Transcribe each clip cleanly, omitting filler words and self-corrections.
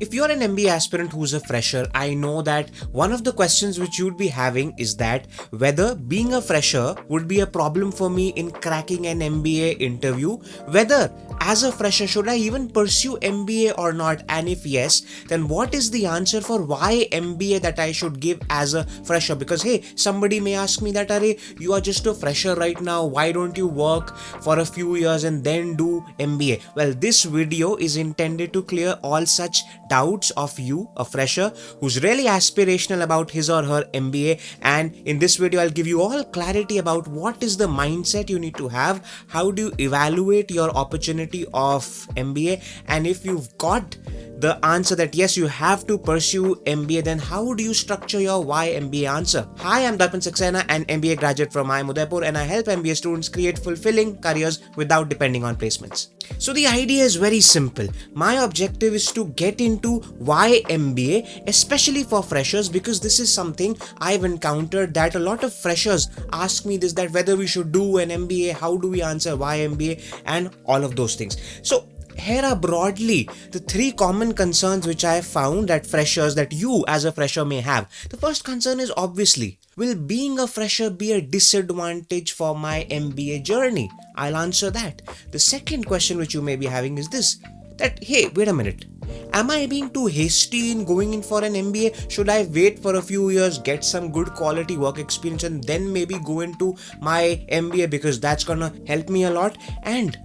If you're an MBA aspirant who's a fresher, I know that one of the questions which you'd be having is that whether being a fresher would be a problem for me in cracking an MBA interview, whether as a fresher should I even pursue MBA or not, and if yes, then what is the answer for why MBA that I should give as a fresher? Because hey, somebody may ask me that, Arey, you are just a fresher right now, why don't you work for a few years and then do MBA? Well, this video is intended to clear all such doubts of you, a fresher who's really aspirational about his or her MBA, and in this video I'll give you all clarity about what is the mindset you need to have, how do you evaluate your opportunity of MBA, and if you've got the answer that yes, you have to pursue MBA, then how do you structure your why MBA answer? Hi, I'm Darpan Saxena, an MBA graduate from Udaipur, and I help MBA students create fulfilling careers without depending on placements. So the idea is very simple. My objective is to get into why MBA, especially for freshers, because this is something I've encountered that a lot of freshers ask me this, that whether we should do an MBA, how do we answer why MBA, and all of those things. So here are broadly the three common concerns which I have found that freshers, that you as a fresher may have. The first concern is obviously, will being a fresher be a disadvantage for my MBA journey? I'll answer that. The second question which you may be having is this, that hey, wait a minute, am I being too hasty in going in for an MBA? Should I wait for a few years, get some good quality work experience, and then maybe go into my MBA because that's gonna help me a lot? And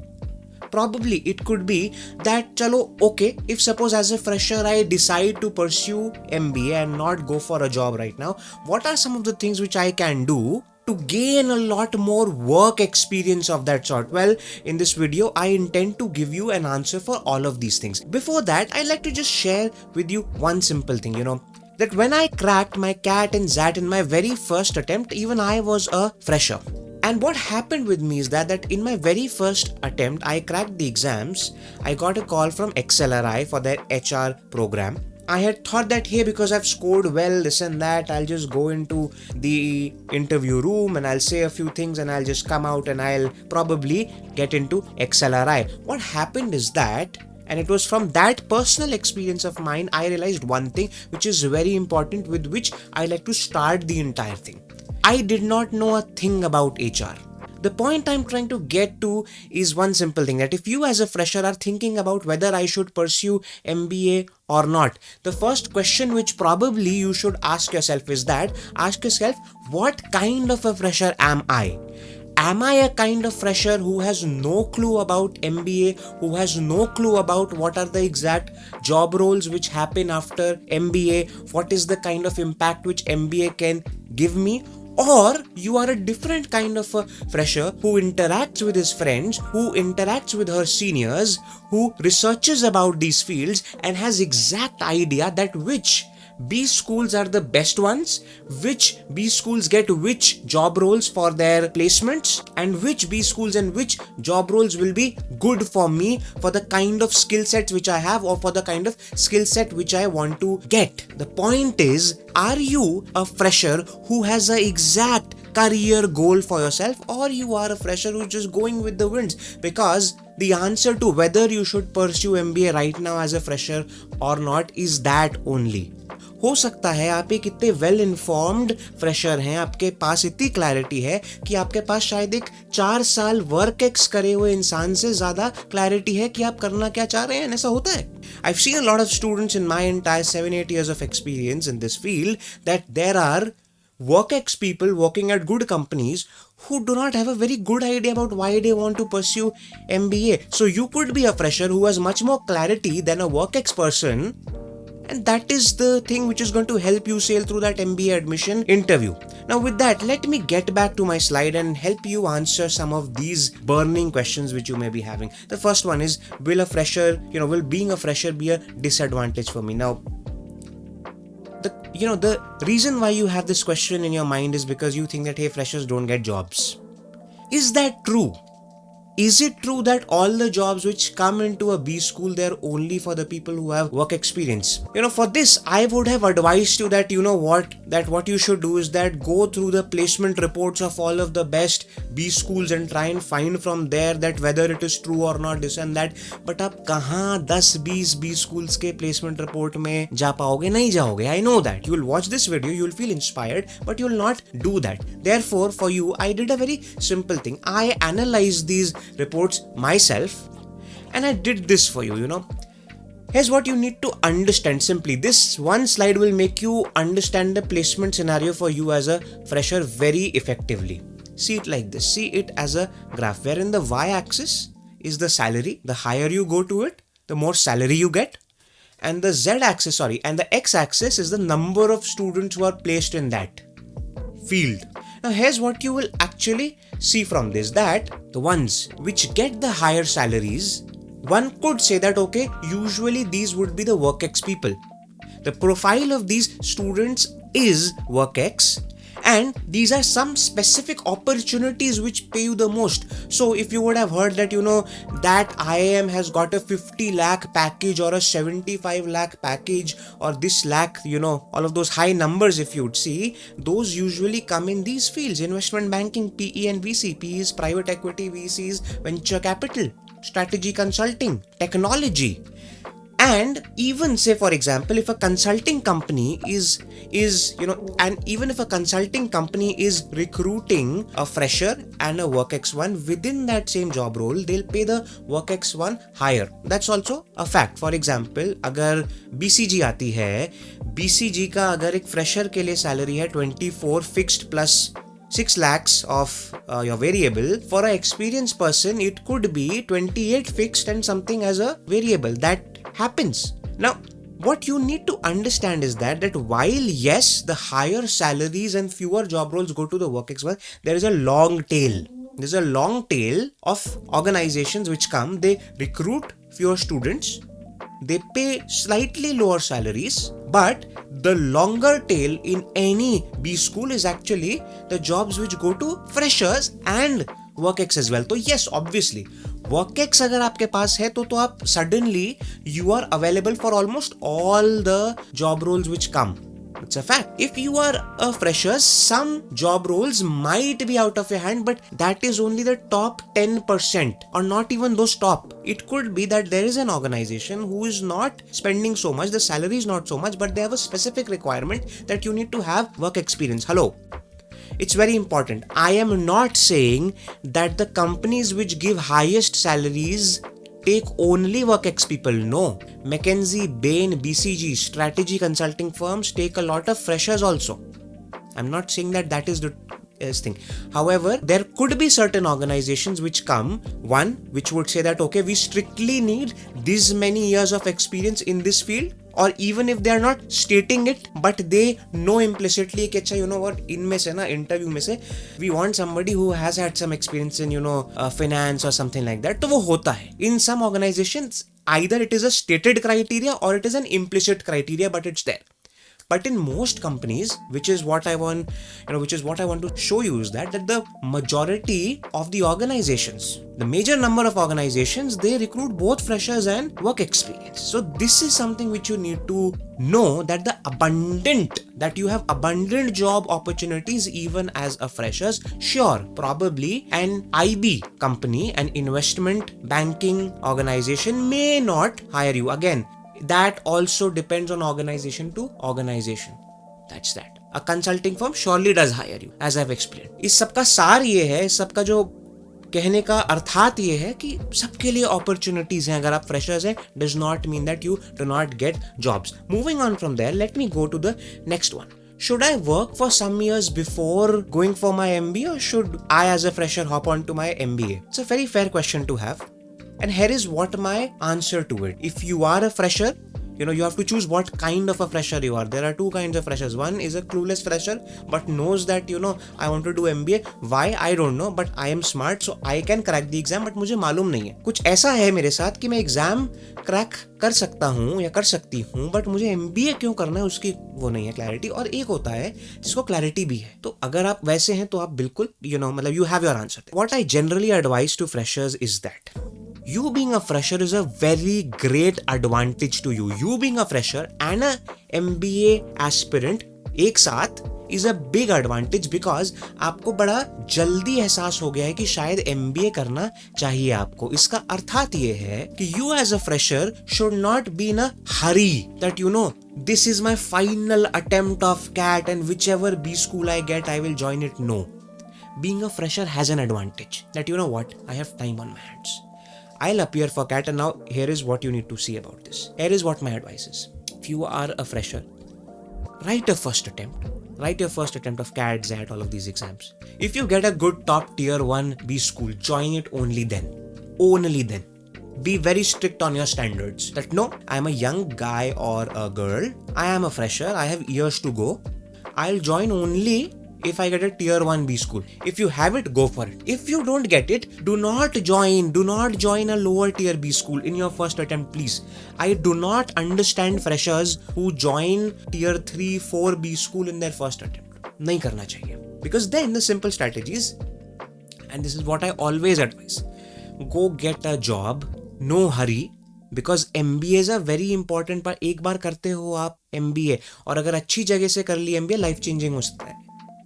probably it could be that chalo, okay, if suppose as a fresher I decide to pursue MBA and not go for a job right now, what are some of the things which I can do to gain a lot more work experience of that sort? Well, in this video I intend to give you an answer for all of these things. Before that, I'd like to just share with you one simple thing, that when I cracked my CAT and XAT in my very first attempt, even I was a fresher. And what happened with me is that in my very first attempt, I cracked the exams. I got a call from XLRI for their HR program. I had thought that, hey, because I've scored well, this and that, I'll just go into the interview room and I'll say a few things and I'll just come out and I'll probably get into XLRI. What happened is that, and it was from that personal experience of mine, I realized one thing which is very important, with which I like to start the entire thing. I did not know a thing about HR. The point I'm trying to get to is one simple thing, that if you as a fresher are thinking about whether I should pursue MBA or not, the first question which probably you should ask yourself is that, ask yourself, what kind of a fresher am I? Am I a kind of fresher who has no clue about MBA, who has no clue about what are the exact job roles which happen after MBA, what is the kind of impact which MBA can give me? Or you are a different kind of a fresher who interacts with his friends, who interacts with her seniors, who researches about these fields and has exact idea that which B schools are the best ones, which B schools get which job roles for their placements, and which B schools and which job roles will be good for me for the kind of skill sets which I have or for the kind of skill set which I want to get. The point is, are you a fresher who has an exact career goal for yourself, or you are a fresher who's just going with the winds? Because the answer to whether you should pursue MBA right now as a fresher or not is that only. हो सकता है आप एक इतने well informed fresher हैं, आपके पास इतनी clarity है कि आपके पास शायद एक 4 साल वर्क एक्स करे हुए इंसान से ज्यादा क्लैरिटी है कि आप करना क्या चाह रहे हैं. ऐसा होता है. I've seen a lot of students in my entire 7-8 years of experience in this field that there are work ex people working at good companies who do not have a very good idea about why they want to pursue MBA. So you could be a fresher who has much more clarity than a work ex person, and that is the thing which is going to help you sail through that MBA admission interview. Now with that, let me get back to my slide and help you answer some of these burning questions which you may be having. The first one is, will being a fresher be a disadvantage for me? Now, the reason why you have this question in your mind is because you think that, hey, freshers don't get jobs. Is that true? Is it true that all the jobs which come into a B school, they're only for the people who have work experience? For this, I would have advised you that, what you should do is that go through the placement reports of all of the best B schools and try and find from there that whether it is true or not, this and that. But आप कहाँ 10-20 B schools के placement report में जा पाओगे? नहीं जाओगे. I know that. You'll watch this video, you'll feel inspired, but you'll not do that. Therefore, for you, I did a very simple thing. I analyzed these reports myself and I did this for you. Here's what you need to understand simply. This one slide will make you understand the placement scenario for you as a fresher very effectively. See it like this. See it as a graph wherein the y-axis is the salary. The higher you go to it, the more salary you get. And the z-axis, and the x-axis is the number of students who are placed in that field. Now here's what you will actually see from this, that the ones which get the higher salaries, one could say that okay, usually these would be the WorkX people. The profile of these students is WorkX, and these are some specific opportunities which pay you the most. So if you would have heard that that IIM has got a 50 lakh package or a 75 lakh package or this lakh, all of those high numbers, if you'd see, those usually come in these fields: investment banking, PE and VC. PE is private equity, VC is venture capital, strategy consulting, technology. And even say, for example, if a consulting company is even if a consulting company is recruiting a fresher and a WorkX1 within that same job role, they'll pay the WorkX1 higher. That's also a fact. For example, अगर BCG आती है, BCG का अगर एक fresher के लिए salary है 24 fixed plus 6 lakhs of your variable, for an experienced person it could be 28 fixed and something as a variable. That happens. Now what you need to understand is that while yes, the higher salaries and fewer job roles go to the WorkX1, there is a long tail. There's a long tail of organizations which come, they recruit fewer students, they pay slightly lower salaries, but the longer tail in any B school is actually the jobs which go to freshers and WorkX as well. So yes, obviously WorkX अगर आपके पास है तो आप suddenly you are available for almost all the job roles which come. It's a fact. If you are a fresher, some job roles might be out of your hand, but that is only the top 10% or not even those top. It could be that there is an organization who is not spending so much, the salary is not so much, but they have a specific requirement that you need to have work experience. Hello. It's very important. I am not saying that the companies which give highest salaries take only WorkX people. No. McKinsey, Bain, BCG, strategy consulting firms take a lot of freshers also. I'm not saying that is the thing. However, there could be certain organizations which come, one, which would say that, okay, we strictly need this many years of experience in this field. Or even if they are not stating it, but they know implicitly कि अच्छा, you know what, इनमें से ना interview में से we want somebody who has had some experience in finance or something like that. तो वो होता है. In some organizations, either it is a stated criteria or it is an implicit criteria, but it's there. But in most companies, which is what I want to show you, is that the majority of the organizations, the major number of organizations, they recruit both freshers and work experience. So this is something which you need to know, that you have abundant job opportunities even as a freshers. Sure, probably an IB company, an investment banking organization may not hire you. Again, that also depends on organization to organization. That's that. A consulting firm surely does hire you, as I've explained. इस सबका सार ये है, इस सबका जो कहने का अर्थात ये है कि सबके लिए opportunities हैं. अगर आप freshers हैं, does not mean that you do not get jobs. Moving on from there, let me go to the next one. Should I work for some years before going for my MBA, or should I as a fresher hop on to my MBA? It's a very fair question to have. And here is what my answer to it. If you are a fresher, you have to choose what kind of a fresher you are. There are two kinds of freshers. One is a clueless fresher but knows that I want to do MBA. Why? I don't know, but I am smart so I can crack the exam, but मुझे मालूम नहीं है. कुछ ऐसा है मेरे साथ कि मैं एग्जाम क्रैक कर सकता हूँ या कर सकती हूँ, बट मुझे MBA क्यों करना है उसकी वो नहीं है क्लैरिटी. और एक होता है जिसको क्लैरिटी भी है. तो अगर आप वैसे हैं तो आप बिल्कुल मतलब you have your answer. What I generally advice to freshers is that you being a fresher is a very great advantage to you. You being a fresher and a MBA aspirant एक साथ is a big advantage because आपको बड़ा जल्दी एहसास हो गया है कि शायद MBA करना चाहिए आपको. इसका अर्थात ये है कि you as a fresher should not be in a hurry that this is my final attempt of CAT and whichever B school I get I will join it. No. Being a fresher has an advantage that what? I have time on my hands. I'll appear for CAT, and now here is what you need to see about this. Here is what my advice is. If you are a fresher, write your first attempt of CAT, XAT, all of these exams. If you get a good top tier 1 B school, join it only then. Be very strict on your standards. That no, I'm a young guy or a girl, I am a fresher, I have years to go, I'll join only if I get a tier 1 B school. If you have it, go for it. If you don't get it, do not join a lower tier B school in your first attempt, please. I do not understand freshers who join tier 3, 4 B school in their first attempt. नहीं करना चाहिए. Because then the simple strategies, and this is what I always advise, go get a job, no hurry, because MBAs are very important. पर एक बार करते हो आप MBA और अगर अच्छी जगह से कर ली MBA, लाइफ चेंजिंग होता है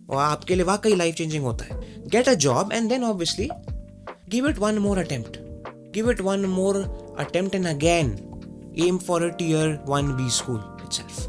और आपके लिए वाकई लाइफ चेंजिंग होता है. Get a job and then obviously give it one more attempt and again aim for a tier 1 B school itself.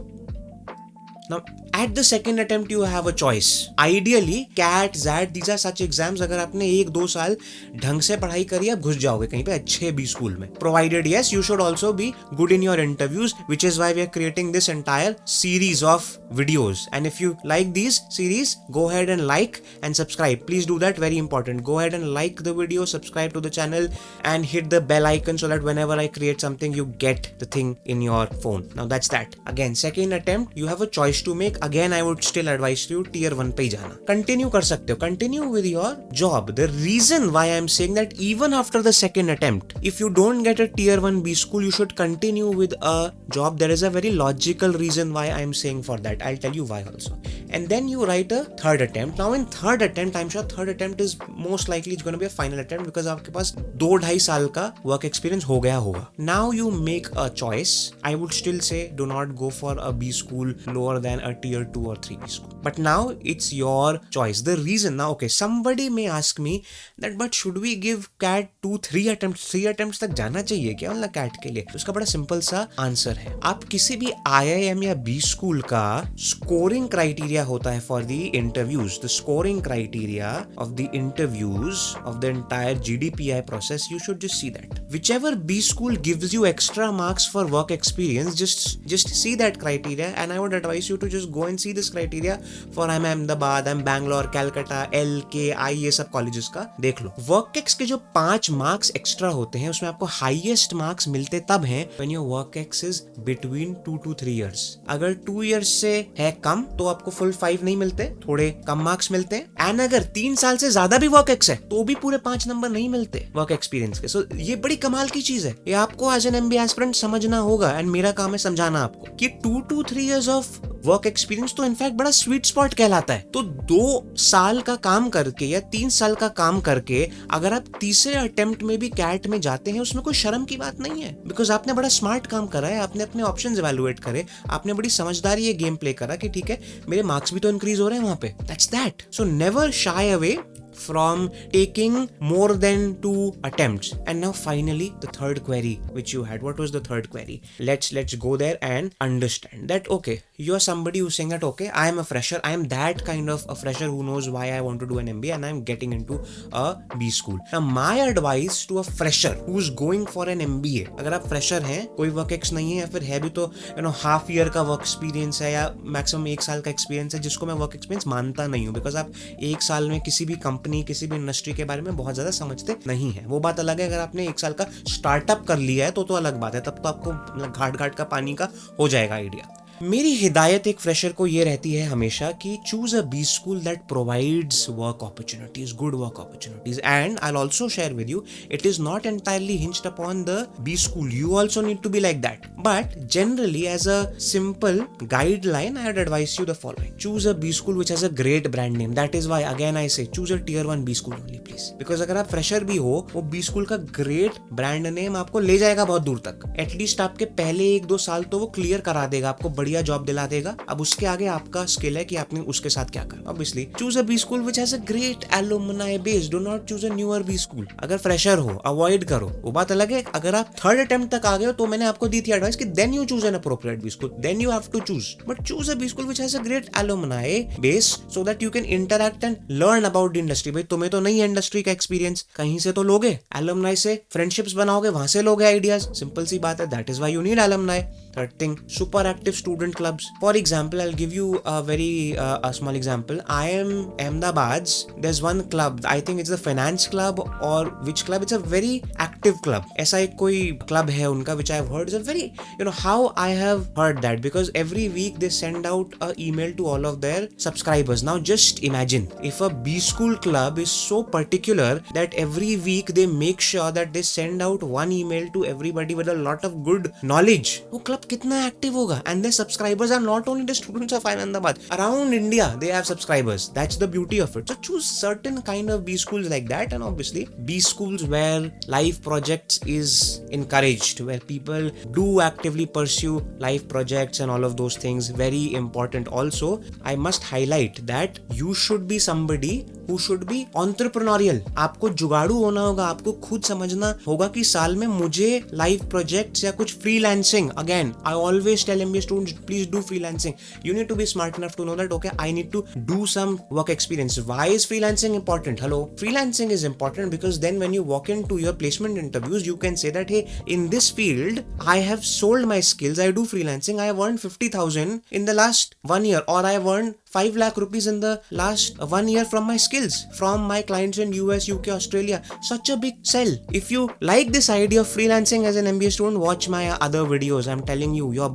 Now, at the second attempt, you have a choice. Ideally, CAT, XAT, these are such exams. अगर आपने 1-2 साल ढंग से पढ़ाई करी, आप घुस जाओगे कहीं पे अच्छे B school में. Provided, yes, you should also be good in your interviews, which is why we are creating this entire series of videos. And if you like these series, go ahead and like and subscribe. Please do that, very important. Go ahead and like the video, subscribe to the channel, and hit the bell icon so that whenever I create something, you get the thing in your phone. Now, that's that. Again, second attempt, you have a choice to make. Again, I would still advise you tier 1 पे ही जाना. Continue कर सकते हो. Continue with your job. The reason why I'm saying that even after the second attempt, if you don't get a tier 1 B school, you should continue with a job. There is a very logical reason why I'm saying for that. I'll tell you why also. And then you write a third attempt. Now in third attempt, I'm sure third attempt is most likely it's going to be a final attempt because आपके पास 2-2.5 साल का work experience हो गया होगा. Now you make a choice. I would still say do not go for a B school lower than a tier 2 or 3 B school. But now it's your choice. The reason now, okay, somebody may ask me that but should we give CAT 2-3 attempts? 3 attempts तक जाना चाहिए क्या मतलब CAT के लिए? तो उसका बड़ा सिंपल सा आंसर है. आप किसी भी IIM या B school का स्कोरिंग क्राइटेरिया होता है for the interviews. The scoring criteria of the interviews of the entire GDPI process, you should just see that. Whichever B school gives you extra marks for work experience, just see that criteria, and I would advise you to just go and see this criteria for I'm Ahmedabad, I'm Bangalore, Calcutta, LKI, ये सब colleges का देख लो. Work ex के जो 5 marks extra होते हैं उसमें आपको हाईएस्ट मार्क्स मिलते तब हैं when your work ex is between 2 to 3 years. अगर 2 years से है कम तो आपको फुल 5 नहीं मिलते, थोड़े कम मार्क्स मिलते हैं. एंड अगर 3 साल से ज्यादा भी वर्कएक्स है तो भी पूरे 5 नंबर नहीं मिलते वर्क एक्सपीरियंस के. सो ये बड़ी कमाल की चीज है. ये आपको एज एन MBA एस्पिरेंट समझना होगा एंड मेरा काम है समझाना आपको कि 2 to 3 years of work experience तो इनफैक्ट बड़ा स्वीट स्पॉट कहलाता है. तो 2 साल का काम करके या 3 साल का काम करके अगर आप तीसरे अटेम्प्ट में भी कैट में जाते हैं उसमें कोई शर्म की बात नहीं है. बिकॉज आपने बड़ा स्मार्ट काम करा है, आपने अपने ऑप्शंस इवैल्यूएट करे, आपने बड़ी समझदारी ये गेम प्ले करा कि ठीक है मेरे मार्क्स भी तो इंक्रीज हो रहे हैं वहां पे. That's that. So never shy away from taking more than 2 attempts. And now finally the third query which you had. What was the third query? Let's go there and understand that okay, you are somebody who's saying that okay, I am a fresher, I am that kind of a fresher who knows why I want to do an MBA and I am getting into a B school. Now my advice to a fresher who's going for an MBA, अगर आप fresher हैं, कोई work ex नहीं है या फिर है भी तो half year का work experience है या maximum 1 साल का experience है, जिसको मैं work experience मानता नहीं हूँ because आप 1 साल में किसी भी कंपनी कंपनी, किसी भी इंडस्ट्री के बारे में बहुत ज्यादा समझते नहीं है। वो बात अलग है, अगर आपने 1 साल का स्टार्टअप कर लिया है तो अलग बात है, तब तो आपको घाट घाट का पानी का हो जाएगा आइडिया। मेरी हिदायत एक फ्रेशर को ये रहती है हमेशा कि choose a B school that provides work opportunities, good work opportunities, and I will also share with you it is not entirely hinged upon the B school, you also need to be like that, but generally as a simple guideline I would advise you the following: choose a B school which has a great brand name. That is why again I say choose a tier 1 B school only please, because अगर आप fresher भी हो, वो B school का great brand name आपको ले जाएगा बहुत दूर तक। एटलीस्ट आपके पहले 1-2 साल तो वो क्लियर करा देगा, आपको बढ़िया जॉब दिला देगा। अब उसके आगे आपका स्किल है कि आपने उसके साथ क्या करना। Obviously choose a B school which has a great alumni base, do not choose a newer B school. अगर फ्रेशर हो अवॉइड करो, वो बात अलग है। अगर आप थर्ड अटेम्प्ट तक आ गए हो तो मैंने आपको दी थी एडवाइस कि then you choose an appropriate B school, then you have to choose, but choose a B school which has a great alumni base so that you can interact and learn about the industry. भाई तुम्हें तो नहीं है industry का experience, कहीं से तो लोगे, एलुमनाई से फ्रेंडशिप्स बनाओगे, वहां से लोगे आइडियाज, सिंपल सी बात है। That is why you need alumni. Third thing, super active student clubs. For example, I'll give you a very a small example. I am Ahmedabad's. There's one club. I think it's the finance club or which club. It's a very active club. ऐसा एक कोई club है उनका which I have heard. It's a very, how I have heard that, because every week they send out a email to all of their subscribers. Now just imagine if a B school club is so particular that every week they make sure that they send out one email to everybody with a lot of good knowledge. वो club कितना active होगा, and their subscribers are not only the students of Ahmedabad, around India they have subscribers. That's the beauty of it. So choose certain kind of B schools like that, and obviously B schools where life projects is encouraged, where people do actively pursue life projects and all of those things. Very important. Also, I must highlight that you should be somebody who should be entrepreneurial. आपको जुगाड़ू होना होगा, आपको खुद समझना होगा कि साल में मुझे लाइफ प्रोजेक्ट्स या कुछ freelancing, again I always tell MBA students, please do freelancing. You need to be smart enough to know that, okay, I need to do some work experience. Why is freelancing important? Hello, freelancing is important because then when you walk into your placement interviews, you can say that, hey, in this field, I have sold my skills. I do freelancing. I have earned 50,000 in the last 1 year, or I have earned 5 lakh rupees in the last 1 year from my skills, from my clients in US, UK, Australia. Such a big sell. If you like this idea of freelancing as an MBA student, watch my other videos. I'm telling you, your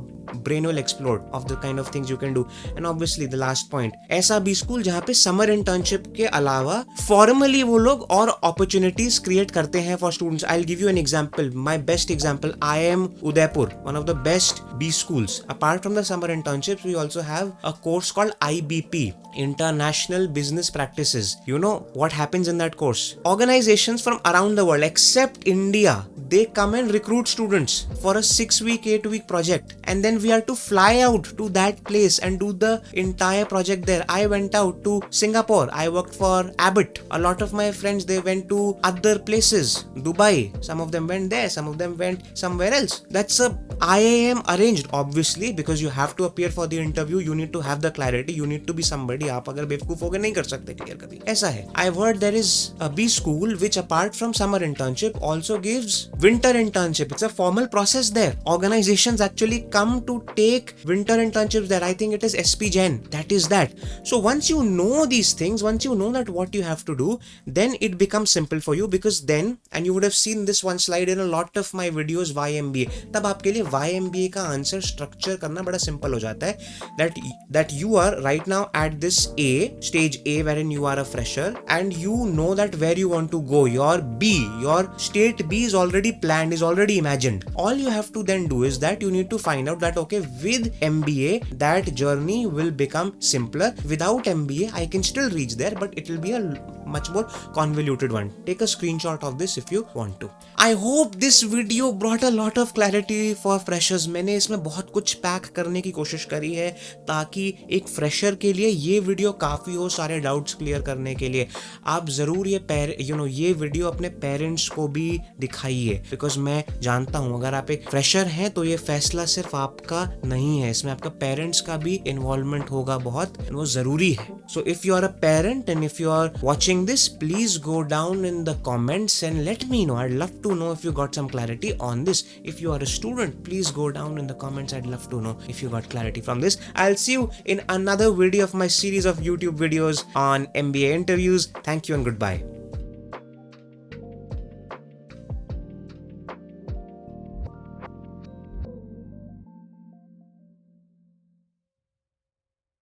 brain will explode of the kind of things you can do. And obviously the last point, ऐसा भी school जहाँ पे summer internship के अलावा formally वो लोग और opportunities create करते हैं for students. I will give you an example, my best example, IIM Udaipur, one of the best B schools. Apart from the summer internships, we also have a course called IBP, International Business Practices. You know what happens in that course? Organizations from around the world except India, they come and recruit students for a 6-week, 8-week project, and then we are to fly out to that place and do the entire project there. I went out to Singapore. I worked for Abbott. A lot of my friends, they went to other places, Dubai. Some of them went there, some of them went somewhere else. That's a IIM arranged, obviously, because you have to appear for the interview. You need to have the clarity. You need to be somebody. आप अगर बेवकूफ होकर नहीं कर सकते clear कभी, ऐसा है। I've heard there is a B school which apart from summer internship also gives winter internship. It's a formal process there. Organizations actually come to take winter internships there. I think it is SP Gen. That is that. So once you know these things, once you know that what you have to do, then it becomes simple for you, because then, and you would have seen this one slide in a lot of my videos, why MBA. तब आपके लिए why MBA का answer structure करना बड़ा simple हो जाता है। That you are right now at this stage A wherein you are a fresher and you know that where you want to go. Your state B is already planned, is already imagined. All you have to then do is that you need to find out that, okay, with MBA that journey will become simpler. Without MBA I can still reach there, but it will be a much more convoluted one. Take a screenshot of this if you want to. I hope this video brought a lot of clarity for freshers. मैंने इसमें बहुत कुछ pack करने की कोशिश करी है ताकि एक फ्रेशर के लिए ये वीडियो काफ़ी हो सारे डाउट्स क्लियर करने के लिए। आप ज़रूर ये वीडियो अपने पेरेंट्स को भी दिखाइए, बिकॉज मैं जानता हूँ अगर आप एक फ्रेशर हैं तो ये फैसला सिर्फ आपका नहीं है, इसमें आपका पेरेंट्स का भी इन्वॉल्वमेंट होगा बहुत, वो ज़रूरी है। So if you are a parent and if you are watching watching this, please go down in the comments and let me know. I'd love to know if you got some clarity on this. If you are a student, please go down in the comments. I'd love to know if you got clarity from this. I'll see you in another video of my series of YouTube videos on MBA interviews. Thank you and goodbye.